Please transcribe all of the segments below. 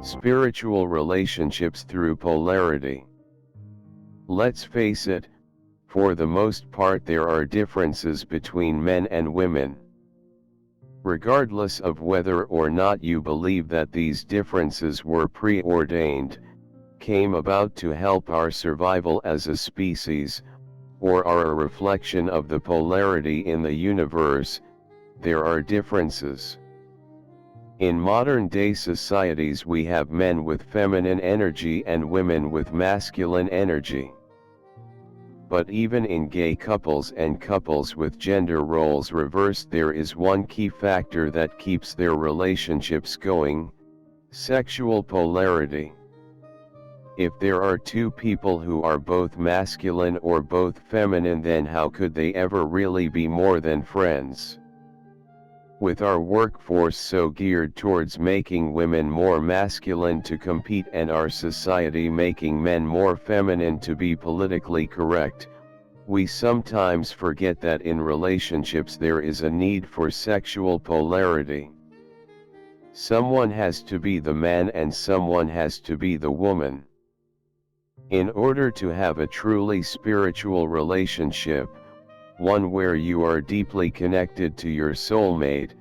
Spiritual relationships through polarity. Let's face it, for the most part there are differences between men and women. Regardless of whether or not you believe that these differences were preordained, came about to help our survival as a species, or are a reflection of the polarity in the universe, there are differences. In modern-day societies we have men with feminine energy and women with masculine energy. But even in gay couples and couples with gender roles reversed, there is one key factor that keeps their relationships going: sexual polarity. If there are two people who are both masculine or both feminine, then how could they ever really be more than friends? With our workforce so geared towards making women more masculine to compete and our society making men more feminine to be politically correct, we sometimes forget that in relationships there is a need for sexual polarity. Someone has to be the man and someone has to be the woman. In order to have a truly spiritual relationship, one where you are deeply connected to your soulmate,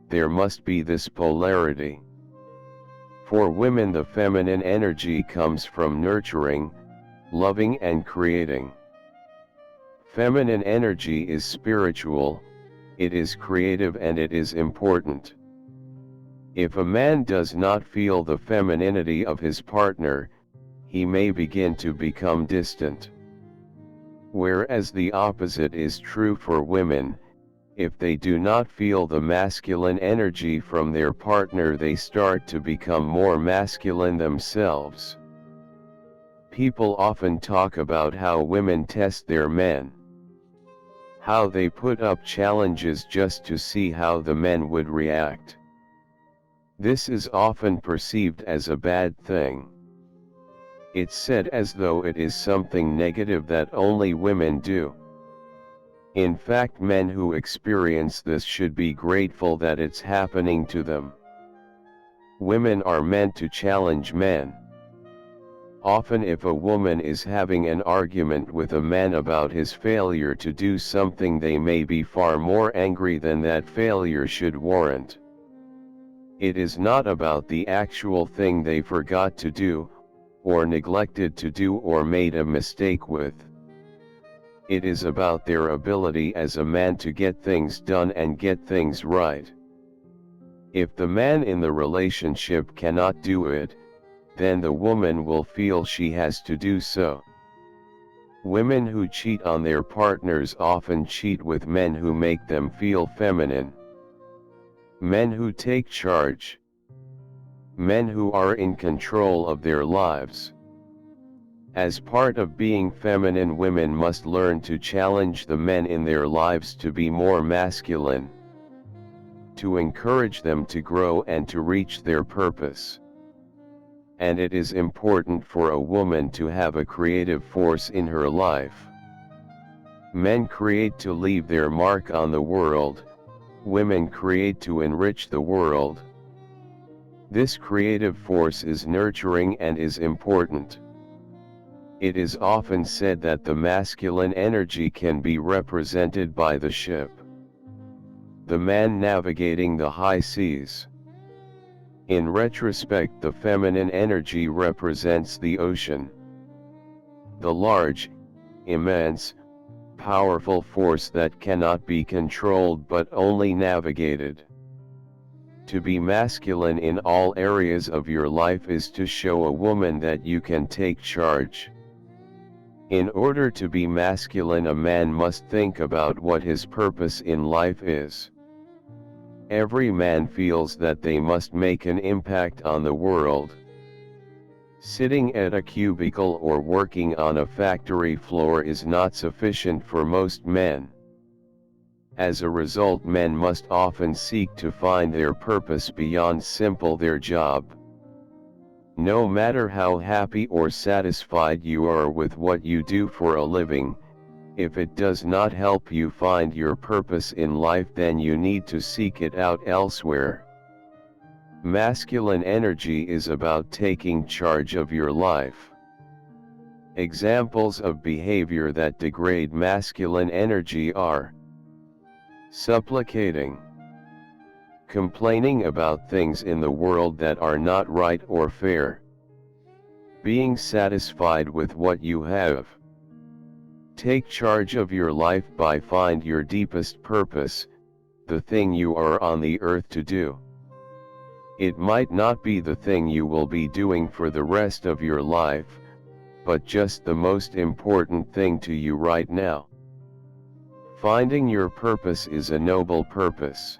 there must be this polarity. For women, the feminine energy comes from nurturing, loving and creating. Feminine energy is spiritual, it is creative and it is important. If a man does not feel the femininity of his partner, he may begin to become distant. Whereas the opposite is true for women, if they do not feel the masculine energy from their partner, they start to become more masculine themselves. People often talk about how women test their men, how they put up challenges just to see how the men would react. This is often perceived as a bad thing. It's said as though it is something negative that only women do. In fact, men who experience this should be grateful that it's happening to them. Women are meant to challenge men. Often if a woman is having an argument with a man about his failure to do something, they may be far more angry than that failure should warrant. It is not about the actual thing they forgot to do, or neglected to do, or made a mistake with. It is about their ability as a man to get things done and get things right. If the man in the relationship cannot do it, then the woman will feel she has to do so. Women who cheat on their partners often cheat with men who make them feel feminine. Men who take charge. Men who are in control of their lives. As part of being feminine, women must learn to challenge the men in their lives to be more masculine, to encourage them to grow and to reach their purpose. And it is important for a woman to have a creative force in her life. Men create to leave their mark on the world, women create to enrich the world. This creative force is nurturing and is important. It is often said that the masculine energy can be represented by the ship, the man navigating the high seas. In retrospect, the feminine energy represents the ocean, the large, immense, powerful force that cannot be controlled but only navigated. To be masculine in all areas of your life is to show a woman that you can take charge. In order to be masculine, a man must think about what his purpose in life is. Every man feels that they must make an impact on the world. Sitting at a cubicle or working on a factory floor is not sufficient for most men. As a result, men must often seek to find their purpose beyond simple their job. No matter how happy or satisfied you are with what you do for a living, if it does not help you find your purpose in life, then you need to seek it out elsewhere. Masculine energy is about taking charge of your life. Examples of behavior that degrade masculine energy are supplicating, complaining about things in the world that are not right or fair, being satisfied with what you have. Take charge of your life by find your deepest purpose, the thing you are on the earth to do. It might not be the thing you will be doing for the rest of your life, but just the most important thing to you right now. Finding your purpose is a noble purpose.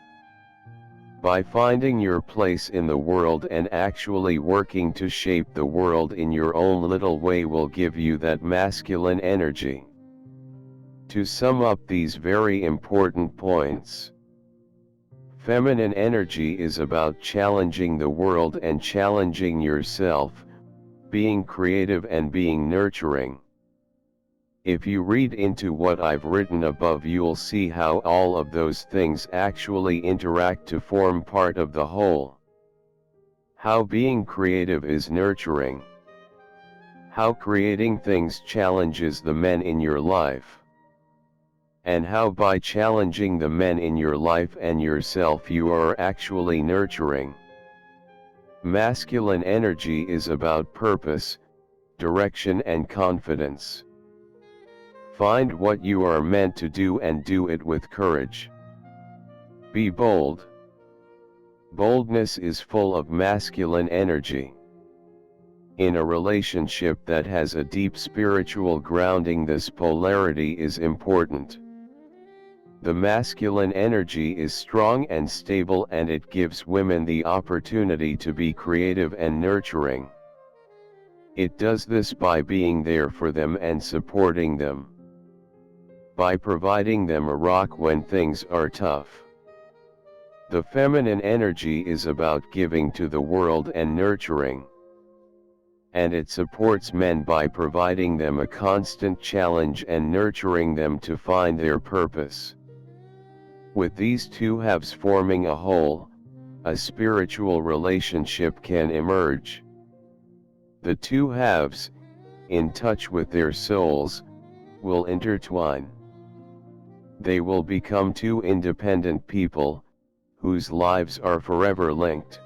By finding your place in the world and actually working to shape the world in your own little way will give you that masculine energy. To sum up these very important points, feminine energy is about challenging the world and challenging yourself, being creative and being nurturing. If you read into what I've written above, you'll see how all of those things actually interact to form part of the whole. How being creative is nurturing. How creating things challenges the men in your life. And how by challenging the men in your life and yourself you are actually nurturing. Masculine energy is about purpose, direction and confidence. Find what you are meant to do and do it with courage. Be bold. Boldness is full of masculine energy. In a relationship that has a deep spiritual grounding, this polarity is important. The masculine energy is strong and stable, and it gives women the opportunity to be creative and nurturing. It does this by being there for them and supporting them. By providing them a rock when things are tough. The feminine energy is about giving to the world and nurturing. And it supports men by providing them a constant challenge and nurturing them to find their purpose. With these two halves forming a whole, a spiritual relationship can emerge. The two halves, in touch with their souls, will intertwine. They will become two independent people, whose lives are forever linked.